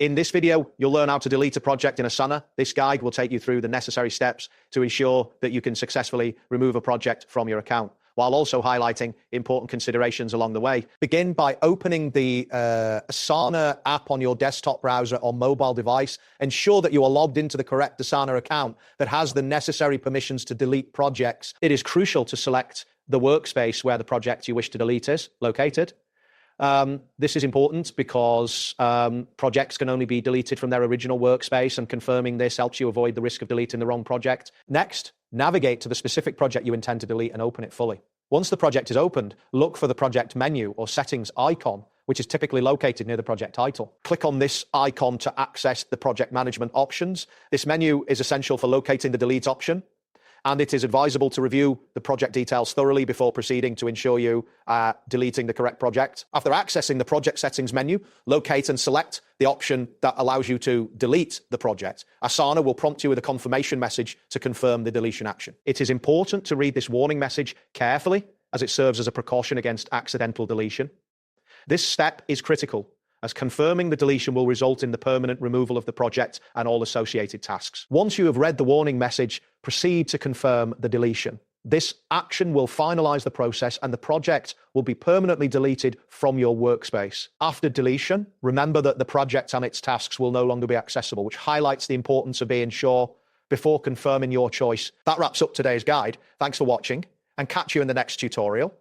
In this video, you'll learn how to delete a project in Asana. This guide will take you through the necessary steps to ensure that you can successfully remove a project from your account, while also highlighting important considerations along the way. Begin by opening the Asana app on your desktop browser or mobile device. Ensure that you are logged into the correct Asana account that has the necessary permissions to delete projects. It is crucial to select the workspace where the project you wish to delete is located. This is important because projects can only be deleted from their original workspace, and confirming this helps you avoid the risk of deleting the wrong project. Next, navigate to the specific project you intend to delete and open it fully. Once the project is opened, look for the project menu or settings icon, which is typically located near the project title. Click on this icon to access the project management options. This menu is essential for locating the delete option, and it is advisable to review the project details thoroughly before proceeding to ensure you are deleting the correct project. After accessing the project settings menu, locate and select the option that allows you to delete the project. Asana will prompt you with a confirmation message to confirm the deletion action. It is important to read this warning message carefully, as it serves as a precaution against accidental deletion. This step is critical, as confirming the deletion will result in the permanent removal of the project and all associated tasks. Once you have read the warning message, proceed to confirm the deletion. This action will finalize the process and the project will be permanently deleted from your workspace. After deletion, remember that the project and its tasks will no longer be accessible, which highlights the importance of being sure before confirming your choice. That wraps up today's guide. Thanks for watching, and catch you in the next tutorial.